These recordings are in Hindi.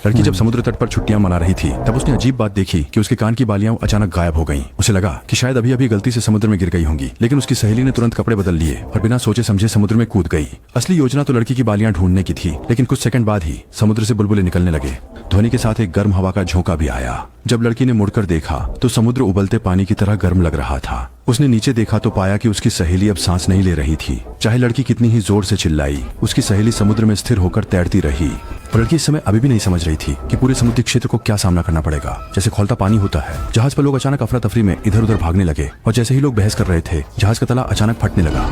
लड़की जब समुद्र तट पर छुट्टियां मना रही थी तब उसने अजीब बात देखी कि उसके कान की बालियां अचानक गायब हो गईं। उसे लगा कि शायद अभी अभी गलती से समुद्र में गिर गई होंगी, लेकिन उसकी सहेली ने तुरंत कपड़े बदल लिए और बिना सोचे समझे समुद्र में कूद गई। असली योजना तो लड़की की बालियां ढूंढने की थी, लेकिन कुछ सेकंड बाद ही समुद्र से बुलबुले निकलने लगे। ध्वनि के साथ एक गर्म हवा का झोंका भी आया। जब लड़की ने मुड़कर देखा तो समुद्र उबलते पानी की तरह गर्म लग रहा था। उसने नीचे देखा तो पाया कि उसकी सहेली अब सांस नहीं ले रही थी। चाहे लड़की कितनी ही जोर से चिल्लाई, उसकी सहेली समुद्र में स्थिर होकर तैरती रही। पर लड़की इस समय अभी भी नहीं समझ रही थी कि पूरे समुद्री क्षेत्र को क्या सामना करना पड़ेगा। जैसे खौलता पानी होता है, जहाज पर लोग अचानक अफरा तफरी में इधर उधर भागने लगे और जैसे ही लोग बहस कर रहे थे, जहाज का तला अचानक फटने लगा।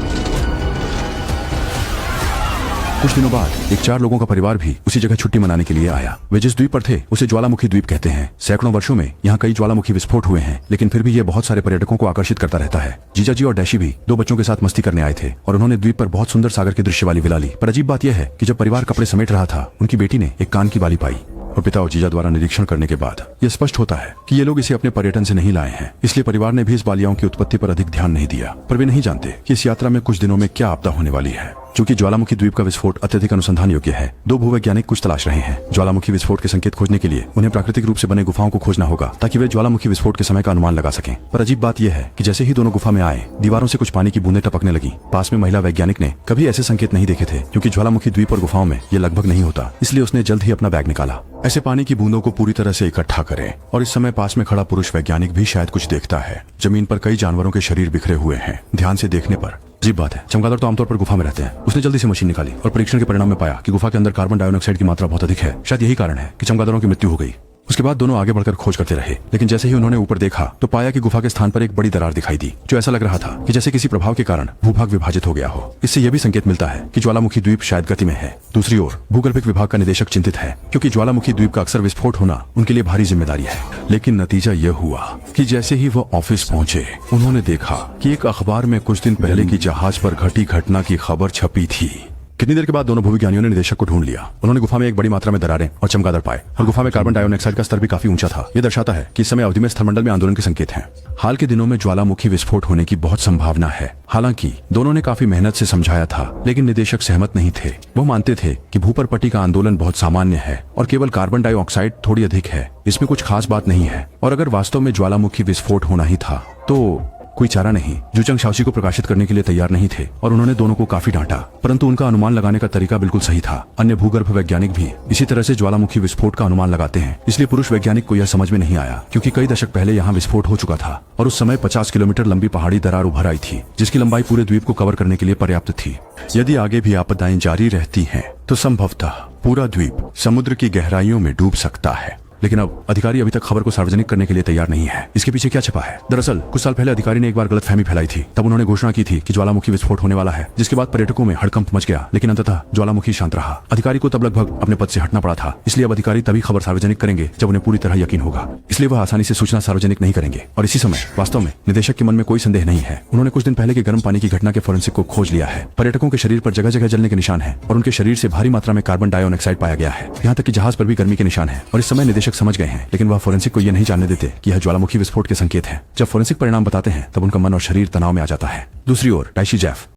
कुछ दिनों बाद एक 4 लोगों का परिवार भी उसी जगह छुट्टी मनाने के लिए आया। वे जिस द्वीप पर थे उसे ज्वालामुखी द्वीप कहते हैं। सैकड़ों वर्षों में यहाँ कई ज्वालामुखी विस्फोट हुए हैं, लेकिन फिर भी ये बहुत सारे पर्यटकों को आकर्षित करता रहता है। जीजा जी और डैशी भी 2 बच्चों के साथ मस्ती करने आए थे और उन्होंने द्वीप पर बहुत सुंदर सागर के दृश्य वाली विला ली। पर अजीब बात यह है कि जब परिवार कपड़े समेट रहा था, उनकी बेटी ने एक कान की बाली पाई और पिता और जीजा द्वारा निरीक्षण करने के बाद यह स्पष्ट होता है कि ये लोग इसे अपने पर्यटन से नहीं लाए हैं। इसलिए परिवार ने भी इस बालियाओं की उत्पत्ति पर अधिक ध्यान नहीं दिया। पर वे नहीं जानते कि इस यात्रा में कुछ दिनों में क्या आपदा होने वाली है। क्योंकि ज्वालामुखी द्वीप का विस्फोट अत्यधिक अनुसंधान योग्य है, 2 भूवैज्ञानिक कुछ तलाश रहे हैं। ज्वालामुखी विस्फोट के संकेत खोजने के लिए उन्हें प्राकृतिक रूप से बने गुफाओं को खोजना होगा ताकि वे ज्वालामुखी विस्फोट के समय का अनुमान लगा सकें। पर अजीब बात यह है कि जैसे ही दोनों गुफा में आए, दीवारों से कुछ पानी की बूंदें टपकने लगी। पास में महिला वैज्ञानिक ने कभी ऐसे संकेत नहीं देखे थे, क्योंकि ज्वालामुखी द्वीप और गुफाओं में ये लगभग नहीं होता। इसलिए उसने जल्द ही अपना बैग निकाला। ऐसे पानी की बूंदों को पूरी तरह से इकट्ठा करें। और इस समय पास में खड़ा पुरुष वैज्ञानिक भी शायद कुछ देखता है। जमीन पर कई जानवरों के शरीर बिखरे हुए हैं। ध्यान से देखने पर अजीब बात है, चमगादड़ तो आमतौर पर गुफा में रहते हैं। उसने जल्दी से मशीन निकाली और परीक्षण के परिणाम में पाया कि गुफा के अंदर कार्बन डाइऑक्साइड की मात्रा बहुत अधिक है। शायद यही कारण है कि चमगादड़ों की मृत्यु हो गई। उसके बाद दोनों आगे बढ़कर खोज करते रहे, लेकिन जैसे ही उन्होंने ऊपर देखा तो पाया कि गुफा के स्थान पर एक बड़ी दरार दिखाई दी, जो ऐसा लग रहा था कि जैसे किसी प्रभाव के कारण भूभाग विभाजित हो गया हो। इससे यह भी संकेत मिलता है कि ज्वालामुखी द्वीप शायद गति में है। दूसरी ओर भूगर्भिक विभाग का निदेशक चिंतित है, क्योंकि ज्वालामुखी द्वीप का अक्सर विस्फोट होना उनके लिए भारी जिम्मेदारी है। लेकिन नतीजा यह हुआ कि जैसे ही वो ऑफिस पहुंचे, उन्होंने देखा कि एक अखबार में कुछ दिन पहले की जहाज पर घटी घटना की खबर छपी थी। कितनी देर के बाद दोनों भूविज्ञानियों ने निदेशक को ढूंढ लिया। उन्होंने गुफा में एक बड़ी मात्रा में दरारें और चमगादड़ पाए और गुफा में कार्बन डाइऑक्साइड का स्तर भी काफी ऊंचा था। यह दर्शाता है कि इस समय अवधि में स्थलमंडल में आंदोलन के संकेत हैं। हाल के दिनों में ज्वालामुखी विस्फोट होने की बहुत संभावना है। हालांकि दोनों ने काफी मेहनत से समझाया था, लेकिन निदेशक सहमत नहीं थे। वो मानते थे कि भूपरपट्टी का आंदोलन बहुत सामान्य है और केवल कार्बन डाइऑक्साइड थोड़ी अधिक है। इसमें कुछ खास बात नहीं है। और अगर वास्तव में ज्वालामुखी विस्फोट होना ही था तो कोई चारा नहीं। जूचंग शाओशी को प्रकाशित करने के लिए तैयार नहीं थे और उन्होंने दोनों को काफी डांटा, परंतु उनका अनुमान लगाने का तरीका बिल्कुल सही था। अन्य भूगर्भ वैज्ञानिक भी इसी तरह से ज्वालामुखी विस्फोट का अनुमान लगाते हैं। इसलिए पुरुष वैज्ञानिक को यह समझ में नहीं आया, क्योंकि कई दशक पहले यहाँ विस्फोट हो चुका था और उस समय 50 किलोमीटर लंबी पहाड़ी दरार उभर आई थी, जिसकी लंबाई पूरे द्वीप को कवर करने के लिए पर्याप्त थी। यदि आगे भी आपदाएं जारी रहती हैं, तो संभवतः पूरा द्वीप समुद्र की गहराइयों में डूब सकता है। लेकिन अब अधिकारी अभी तक खबर को सार्वजनिक करने के लिए तैयार नहीं है। इसके पीछे क्या छिपा है? दरअसल कुछ साल पहले अधिकारी ने एक बार गलतफहमी फैलाई थी। तब उन्होंने घोषणा की थी कि ज्वालामुखी विस्फोट होने वाला है, जिसके बाद पर्यटकों में हड़कंप मच गया। लेकिन अंततः ज्वालामुखी शांत रहा। अधिकारी को तब लगभग अपने पद से हटना पड़ा था। इसलिए अब अधिकारी तभी खबर सार्वजनिक करेंगे जब उन्हें पूरी तरह यकीन होगा। इसलिए वह आसानी से सूचना सार्वजनिक नहीं करेंगे। और इसी समय वास्तव में निदेशक के मन में कोई संदेह नहीं है। उन्होंने कुछ दिन पहले के गर्म पानी की घटना के फोरेंसिक को खोज लिया है। पर्यटकों के शरीर पर जगह जगह जलने के निशान है और उनके शरीर से भारी मात्रा में कार्बन डाइऑक्साइड पाया गया है। यहाँ तक कि जहाज पर भी गर्मी के निशान है। और इस समय निदेशक समझ गए हैं, लेकिन वह फोरेंसिक को यह नहीं जानने देते कि यह ज्वालामुखी विस्फोट के संकेत हैं। जब फोरेंसिक परिणाम बताते हैं तब उनका मन और शरीर तनाव में आ जाता है। दूसरी ओर टाइशी जैफ